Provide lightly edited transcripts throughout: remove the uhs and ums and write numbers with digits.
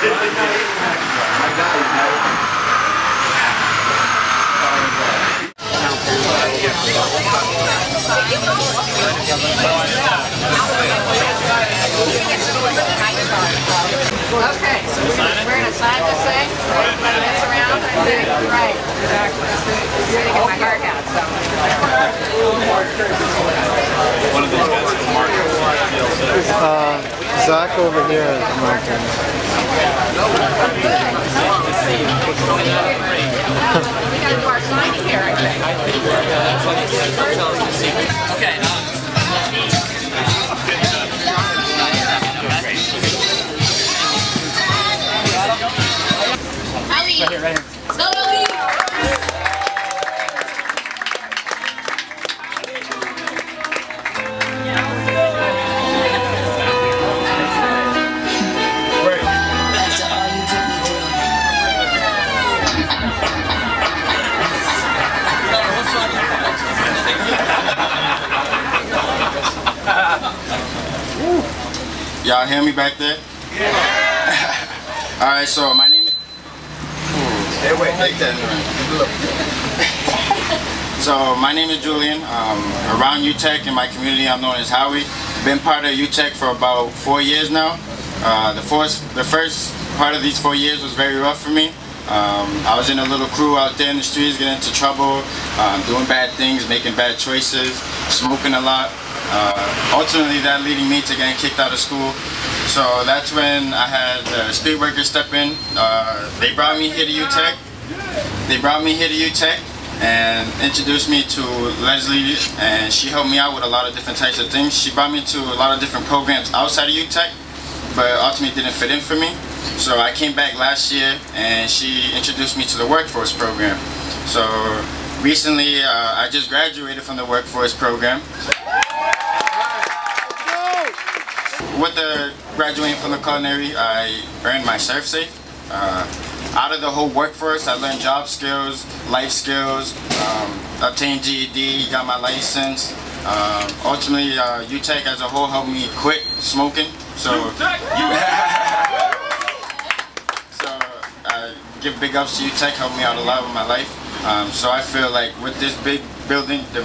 Okay, so we're going to sign this thing, right? Mess around, I think. Right, exactly. I'm going to get my heart out, so. One of those guys is Mark. Zach over here is Martin. We got to do our signing here, I think. Okay. Right here, right here. Let's go, Ellie! Y'all hear me back there? Yeah. Alright, so my name is... Hey, wait, take that. So my name is Julian. Around UTEC in my community, I'm known as Howie. Been part of UTEC for about 4 years now. The first part of these 4 years was very rough for me. I was in a little crew out there in the streets, getting into trouble, doing bad things, making bad choices, smoking a lot. Ultimately that leading me to getting kicked out of school. So that's when I had street workers step in. They brought me here to UTEC. And introduced me to Leslie, and she helped me out with a lot of different types of things. She brought me to a lot of different programs outside of UTEC, but ultimately didn't fit in for me. So I came back last year and she introduced me to the workforce program. So recently I just graduated from the workforce program. With the graduating from the culinary, I earned my ServSafe. Out of the whole workforce, I learned job skills, life skills, obtained GED, got my license. Ultimately, UTEC as a whole helped me quit smoking. So, I give big ups to UTEC, helped me out a lot with my life. So I feel like with this big building, the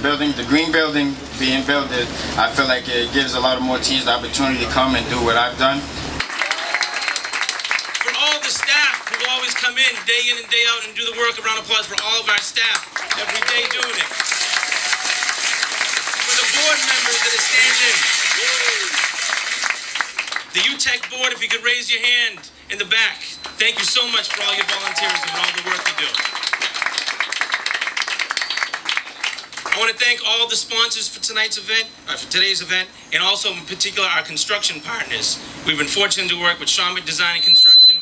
green building being built, I feel like it gives a lot of more teams the opportunity to come and do what I've done. For all the staff who always come in and day out and do the work, a round of applause for all of our staff every day doing it. For the board members that are standing. The UTEC board, if you could raise your hand in the back. Thank you so much for all your volunteerism and all the work you do. I want to thank all the sponsors for tonight's event, for today's event, and also in particular our construction partners. We've been fortunate to work with Schomburg Design and Construction,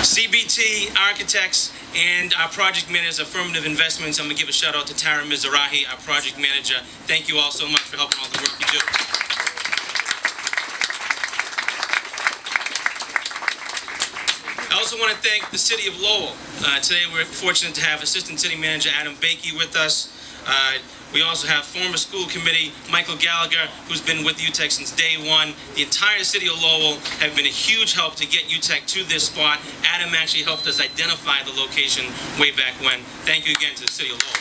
CBT Architects, and our project manager, Affirmative Investments. I'm going to give a shout out to Tara Mizrahi, our project manager. Thank you all so much for helping all the work you do. I also want to thank the City of Lowell. Today we're fortunate to have Assistant City Manager Adam Bakey with us. We also have former school committee Michael Gallagher, who's been with UTEC since day one. The entire City of Lowell have been a huge help to get UTEC to this spot. Adam actually helped us identify the location way back when. Thank you again to the City of Lowell.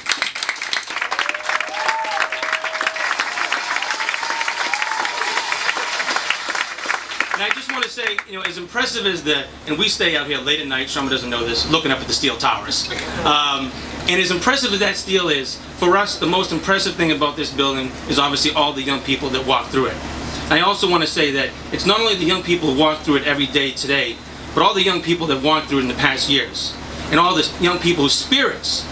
And I just want to say, you know, as impressive as and we stay out here late at night, Shama doesn't know this, looking up at the steel towers. And as impressive as that steel is, for us, the most impressive thing about this building is obviously all the young people that walk through it. And I also want to say that it's not only the young people who walk through it every day today, but all the young people that walked through it in the past years. And all the young people whose spirits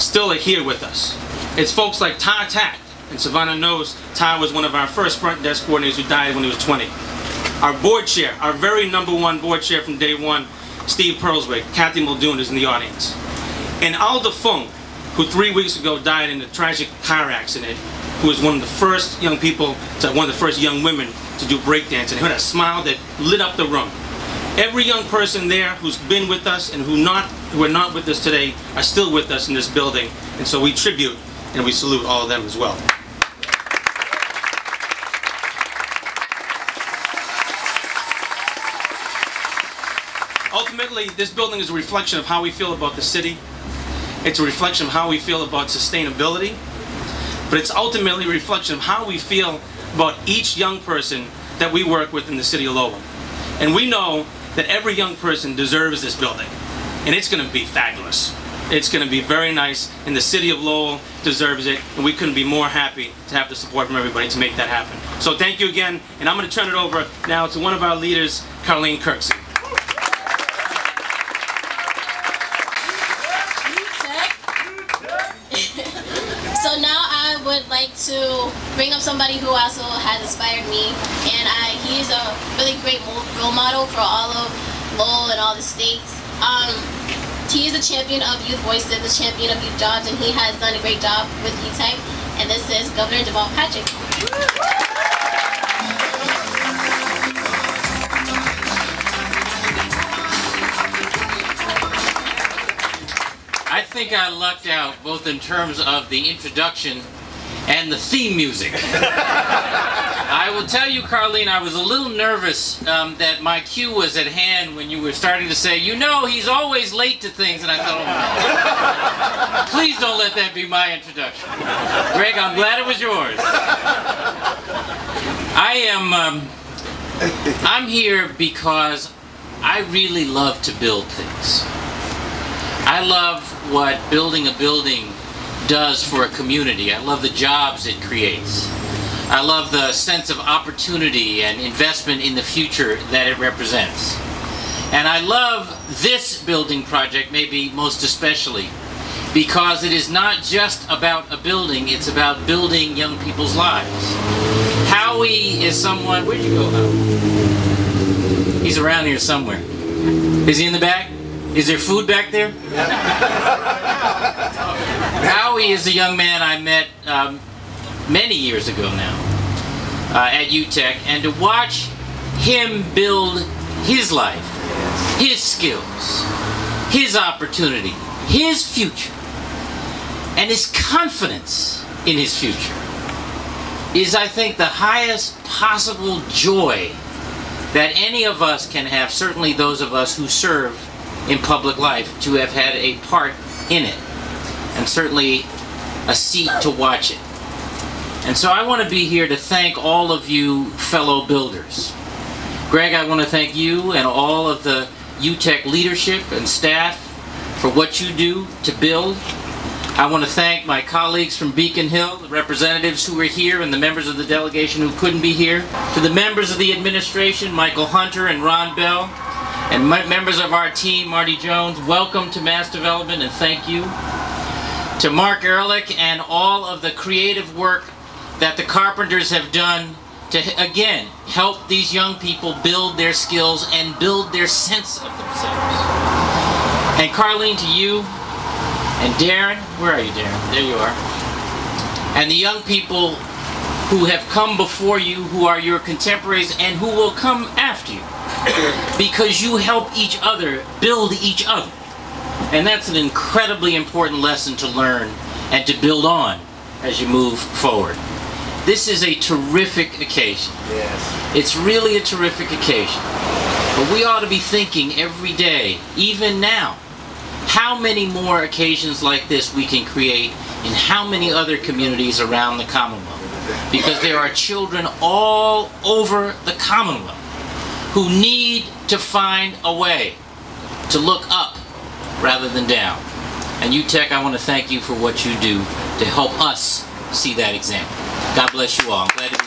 still are here with us. It's folks like Ty Tack, and Savannah knows Ty was one of our first front desk coordinators who died when he was 20. Our board chair, our very #1 board chair from day one, Steve Perlswick, Kathy Muldoon is in the audience. And Alda Fung, who 3 weeks ago died in a tragic car accident, who was one of the first young people, one of the first young women to do breakdancing. Her that smile that lit up the room. Every young person there who's been with us and who are not with us today are still with us in this building. And so we tribute and we salute all of them as well. ultimately, this building is a reflection of how we feel about the city. It's a reflection of how we feel about sustainability. But it's ultimately a reflection of how we feel about each young person that we work with in the city of Lowell. And we know that every young person deserves this building. And it's going to be fabulous. It's going to be very nice, and the city of Lowell deserves it, and we couldn't be more happy to have the support from everybody to make that happen. So thank you again, and I'm going to turn it over now to one of our leaders, Carleen Kirksey. So now I would like to bring up somebody who also has inspired me, and he's a really great role model for all of Lowell and all the states. He is a champion of youth voices, a champion of youth jobs, and he has done a great job with UTEC. And this is Governor Deval Patrick. I think I lucked out both in terms of the introduction and the theme music. I will tell you, Carleen, I was a little nervous that my cue was at hand when you were starting to say, you know, he's always late to things, and I thought, oh, no. Please don't let that be my introduction. Greg, I'm glad it was yours. I'm here because I really love to build things. I love what building a building does for a community. I love the jobs it creates. I love the sense of opportunity and investment in the future that it represents. And I love this building project maybe most especially because it is not just about a building, it's about building young people's lives. Howie is someone, where'd you go, Howie? He's around here somewhere. Is he in the back? Is there food back there? Howie is a young man I met many years ago now at UTEC, and to watch him build his life, his skills, his opportunity, his future, and his confidence in his future is, I think, the highest possible joy that any of us can have, certainly those of us who serve in public life, to have had a part in it, and certainly a seat to watch it. And so I want to be here to thank all of you fellow builders. Greg, I want to thank you and all of the UTEC leadership and staff for what you do to build. I want to thank my colleagues from Beacon Hill, the representatives who are here, and the members of the delegation who couldn't be here. To the members of the administration, Michael Hunter and Ron Bell, and members of our team, Marty Jones, welcome to Mass Development, and thank you. To Mark Ehrlich and all of the creative work that the Carpenters have done to, again, help these young people build their skills and build their sense of themselves. And Carleen, to you, and Darren, where are you, Darren? There you are. And the young people who have come before you, who are your contemporaries, and who will come after you. Because you help each other build each other. And that's an incredibly important lesson to learn and to build on as you move forward. This is a terrific occasion. Yes. It's really a terrific occasion. But we ought to be thinking every day, even now, how many more occasions like this we can create in how many other communities around the Commonwealth. Because there are children all over the Commonwealth who need to find a way to look up rather than down. And UTEC, I want to thank you for what you do to help us see that example. God bless you all. I'm glad to